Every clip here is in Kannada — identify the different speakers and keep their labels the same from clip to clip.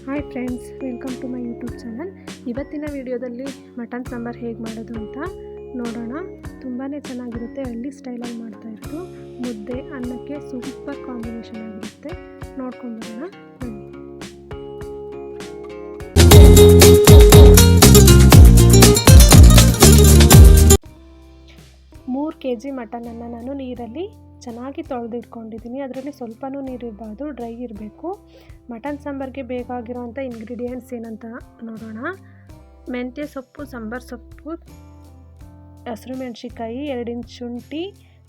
Speaker 1: Hi friends, welcome to my YouTube channel. ಇವತ್ತಿನ ವಿಡಿಯೋದಲ್ಲಿ ಮಟನ್ ಸಾಂಬಾರು ಹೇಗೆ ಮಾಡೋದು ಅಂತ ನೋಡೋಣ. ತುಂಬಾ ಚೆನ್ನಾಗಿರುತ್ತೆ, ಹಳ್ಳಿ ಸ್ಟೈಲಲ್ಲಿ ಮಾಡ್ತಾ ಇರೋದು. ಮುದ್ದೆ ಅನ್ನಕ್ಕೆ ಸೂಪರ್ ಕಾಂಬಿನೇಷನ್ ಆಗಿರುತ್ತೆ. ನೋಡ್ಕೊಂಡ್ಬರೋಣ ಬನ್ನಿ. 3 kg ಮಟನನ್ನು ನಾನು ನೀರಲ್ಲಿ ಚೆನ್ನಾಗಿ ತೊಳೆದಿಟ್ಕೊಂಡಿದ್ದೀನಿ. ಅದರಲ್ಲಿ ಸ್ವಲ್ಪನೂ ನೀರಿರಬಾರ್ದು, ಡ್ರೈ ಇರಬೇಕು. ಮಟನ್ ಸಾಂಬಾರಿಗೆ ಬೇಕಾಗಿರೋವಂಥ ಇಂಗ್ರೀಡಿಯೆಂಟ್ಸ್ ಏನಂತ ನೋಡೋಣ. ಮೆಂತ್ಯ ಸೊಪ್ಪು, ಸಾಂಬಾರು ಸೊಪ್ಪು, ಹಸಿರು ಮೆಣಸಿನ್ಕಾಯಿ, 2 ಇಂಚ್ ಶುಂಠಿ,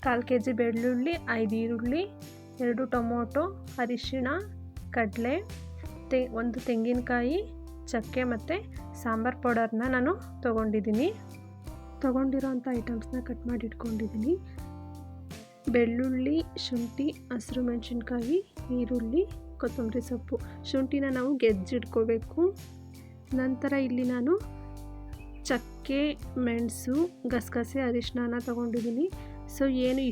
Speaker 1: 1/4 kg ಬೆಳ್ಳುಳ್ಳಿ, 5 ಈರುಳ್ಳಿ, 2 ಟೊಮೊಟೊ, ಅರಿಶಿಣ, ಕಡಲೆ, 1 ತೆಂಗಿನಕಾಯಿ, ಚಕ್ಕೆ ಮತ್ತು ಸಾಂಬಾರು ಪೌಡರ್ನ ನಾನು ತೊಗೊಂಡಿರೋಂಥ ಐಟಮ್ಸ್ನ ಕಟ್ ಮಾಡಿ ಇಟ್ಕೊಂಡಿದ್ದೀನಿ. ಬೆಳ್ಳುಳ್ಳಿ, ಶುಂಠಿ, ಹಸಿರು ಮೆಣಸಿನ್ಕಾಯಿ, ಈರುಳ್ಳಿ, ಕೊತ್ತಂಬರಿ ಸೊಪ್ಪು. ಶುಂಠಿನ ನಾವು ಗೆಜ್ಜಿಡ್ಕೋಬೇಕು. ನಂತರ ಇಲ್ಲಿ ನಾನು ಚಕ್ಕೆ, ಮೆಣಸು, ಗಸಗಸೆ, ಅರಿಶಿನ ತೊಗೊಂಡಿದ್ದೀನಿ.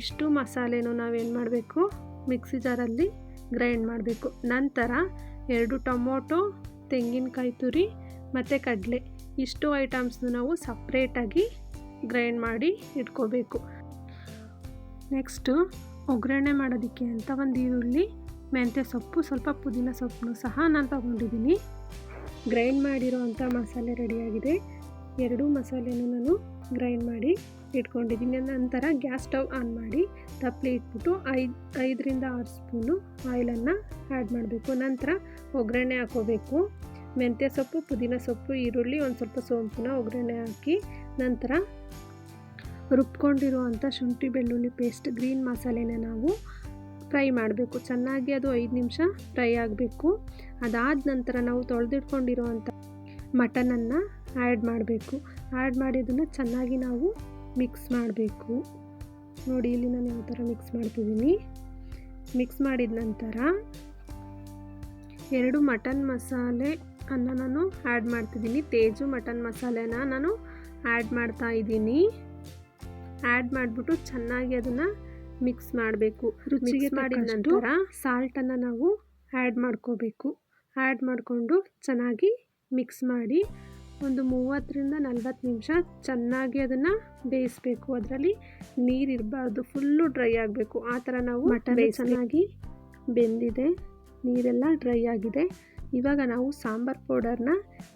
Speaker 1: ಇಷ್ಟು ಮಸಾಲೆನೂ ನಾವೇನು ಮಾಡಬೇಕು, ಮಿಕ್ಸಿ ಜಾರಲ್ಲಿ ಗ್ರೈಂಡ್ ಮಾಡಬೇಕು. ನಂತರ 2 ಟೊಮೊಟೊ, ತೆಂಗಿನಕಾಯಿ ತುರಿ ಮತ್ತು ಕಡಲೆ, ಇಷ್ಟು ಐಟಮ್ಸ್ನು ನಾವು ಸಪ್ರೇಟಾಗಿ ಗ್ರೈಂಡ್ ಮಾಡಿ ಇಟ್ಕೋಬೇಕು. ನೆಕ್ಸ್ಟು ಒಗ್ಗರಣೆ ಮಾಡೋದಕ್ಕೆ ಅಂತ 1 ಈರುಳ್ಳಿ, ಮೆಂತ್ಯ ಸೊಪ್ಪು, ಸ್ವಲ್ಪ ಪುದೀನ ಸೊಪ್ಪನ್ನು ಸಹ ನಾನು ತೊಗೊಂಡಿದ್ದೀನಿ. ಗ್ರೈಂಡ್ ಮಾಡಿರೋ ಅಂಥ ಮಸಾಲೆ ರೆಡಿಯಾಗಿದೆ. 2 ಮಸಾಲೆನೂ ನಾನು ಗ್ರೈಂಡ್ ಮಾಡಿ ಇಟ್ಕೊಂಡಿದ್ದೀನಿ. ನಂತರ ಗ್ಯಾಸ್ ಸ್ಟವ್ ಆನ್ ಮಾಡಿ ತಪ್ಪಲೆ ಇಟ್ಬಿಟ್ಟು 5ರಿಂದ 6 ಸ್ಪೂನು ಆಯಿಲನ್ನು ಆ್ಯಡ್ ಮಾಡಬೇಕು. ನಂತರ ಒಗ್ಗರಣೆ ಹಾಕೋಬೇಕು. ಮೆಂತ್ಯ ಸೊಪ್ಪು, ಪುದೀನ ಸೊಪ್ಪು, ಈರುಳ್ಳಿ, ಒಂದು ಸ್ವಲ್ಪ ಸೋಂಪನ್ನ ಒಗ್ಗರಣೆ ಹಾಕಿ ನಂತರ ರುಬ್ಕೊಂಡಿರುವಂಥ ಶುಂಠಿ ಬೆಳ್ಳುಳ್ಳಿ ಪೇಸ್ಟ್, ಗ್ರೀನ್ ಮಸಾಲೆನ ನಾವು ಫ್ರೈ ಮಾಡಬೇಕು. ಚೆನ್ನಾಗಿ ಅದು 5 ನಿಮಿಷ ಫ್ರೈ ಆಗಬೇಕು. ಅದಾದ ನಂತರ ನಾವು ತೊಳೆದಿಟ್ಕೊಂಡಿರುವಂಥ ಮಟನನ್ನು ಆ್ಯಡ್ ಮಾಡಬೇಕು. ಆ್ಯಡ್ ಮಾಡಿ ಅದನ್ನು ಚೆನ್ನಾಗಿ ನಾವು ಮಿಕ್ಸ್ ಮಾಡಬೇಕು. ನೋಡಿ, ಇಲ್ಲಿ ನಾನು ಯಾವ ಥರ ಮಿಕ್ಸ್ ಮಾಡ್ತಿದ್ದೀನಿ. ಮಿಕ್ಸ್ ಮಾಡಿದ ನಂತರ 2 ಮಟನ್ ಮಸಾಲೆ ಅನ್ನು ನಾನು ಆ್ಯಡ್ ಮಾಡ್ತಿದ್ದೀನಿ. ತೇಜು ಮಟನ್ ಮಸಾಲೆನ ನಾನು ಆ್ಯಡ್ ಮಾಡ್ತಾ ಇದ್ದೀನಿ. ಆ್ಯಡ್ ಮಾಡಿಬಿಟ್ಟು ಚೆನ್ನಾಗಿ ಅದನ್ನು ಮಿಕ್ಸ್ ಮಾಡಬೇಕು. ರುಚಿಗೆ ಮಾಡಿದ ನಂತರ ಸಾಲ್ಟನ್ನು ನಾವು ಆ್ಯಡ್ ಮಾಡ್ಕೋಬೇಕು. ಆ್ಯಡ್ ಮಾಡಿಕೊಂಡು ಚೆನ್ನಾಗಿ ಮಿಕ್ಸ್ ಮಾಡಿ ಒಂದು 30ರಿಂದ 40 ನಿಮಿಷ ಚೆನ್ನಾಗಿ ಅದನ್ನು ಬೇಯಿಸಬೇಕು. ಅದರಲ್ಲಿ ನೀರಿರಬಾರ್ದು, ಫುಲ್ಲು ಡ್ರೈ ಆಗಬೇಕು. ಆ ಥರ ನಾವು ಮಟನ್ ಚೆನ್ನಾಗಿ ಬೆಂದಿದೆ, ನೀರೆಲ್ಲ ಡ್ರೈ ಆಗಿದೆ. ಇವಾಗ ನಾವು ಸಾಂಬಾರು ಪೌಡರ್ನ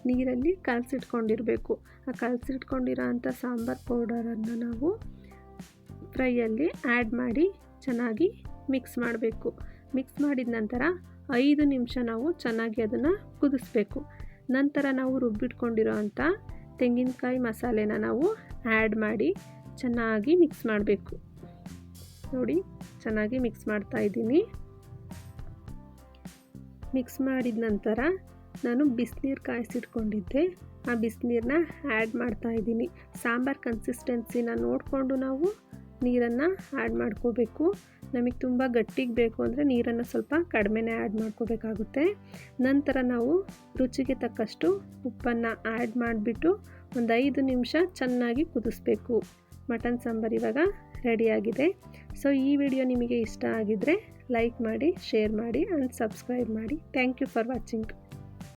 Speaker 1: ನೀರಲ್ಲಿ ಕಲಸಿಟ್ಕೊಂಡಿರಬೇಕು. ಆ ಕಲಸಿಟ್ಕೊಂಡಿರೋ ಅಂಥ ಸಾಂಬಾರು ಪೌಡರನ್ನು ನಾವು ಫ್ರೈಯಲ್ಲಿ ಆ್ಯಡ್ ಮಾಡಿ ಚೆನ್ನಾಗಿ ಮಿಕ್ಸ್ ಮಾಡಬೇಕು. ಮಿಕ್ಸ್ ಮಾಡಿದ ನಂತರ 5 ನಿಮಿಷ ನಾವು ಚೆನ್ನಾಗಿ ಅದನ್ನು ಕುದಿಸ್ಬೇಕು. ನಂತರ ನಾವು ರುಬ್ಬಿಟ್ಕೊಂಡಿರೋ ಅಂಥ ತೆಂಗಿನಕಾಯಿ ಮಸಾಲೆನ ನಾವು ಆ್ಯಡ್ ಮಾಡಿ ಚೆನ್ನಾಗಿ ಮಿಕ್ಸ್ ಮಾಡಬೇಕು. ನೋಡಿ, ಚೆನ್ನಾಗಿ ಮಿಕ್ಸ್ ಮಾಡ್ತಾ ಇದ್ದೀನಿ. ಮಿಕ್ಸ್ ಮಾಡಿದ ನಂತರ ನಾನು ಬಿಸಿನೀರು ಕಾಯಿಸಿಟ್ಕೊಂಡಿದ್ದೆ, ಆ ಬಿಸಿನೀರನ್ನ ಆ್ಯಡ್ ಮಾಡ್ತಾ ಇದ್ದೀನಿ. ಸಾಂಬಾರು ಕನ್ಸಿಸ್ಟೆನ್ಸಿನ ನೋಡಿಕೊಂಡು ನಾವು ನೀರನ್ನು ಆ್ಯಡ್ ಮಾಡ್ಕೋಬೇಕು. ನಮಗೆ ತುಂಬ ಗಟ್ಟಿಗೆ ಬೇಕು ಅಂದರೆ ನೀರನ್ನು ಸ್ವಲ್ಪ ಕಡಿಮೆನೇ ಆ್ಯಡ್ ಮಾಡ್ಕೋಬೇಕಾಗುತ್ತೆ. ನಂತರ ನಾವು ರುಚಿಗೆ ತಕ್ಕಷ್ಟು ಉಪ್ಪನ್ನು ಆ್ಯಡ್ ಮಾಡಿಬಿಟ್ಟು ಒಂದು 5 ನಿಮಿಷ ಚೆನ್ನಾಗಿ ಕುದಿಸ್ಬೇಕು. ಮಟನ್ ಸಾಂಬಾರು ಇವಾಗ ರೆಡಿಯಾಗಿದೆ. ಈ ವಿಡಿಯೋ ನಿಮಗೆ ಇಷ್ಟ ಆಗಿದ್ದರೆ ಲೈಕ್ ಮಾಡಿ, ಶೇರ್ ಮಾಡಿ ಆ್ಯಂಡ್ ಸಬ್ಸ್ಕ್ರೈಬ್ ಮಾಡಿ. Thank you for watching.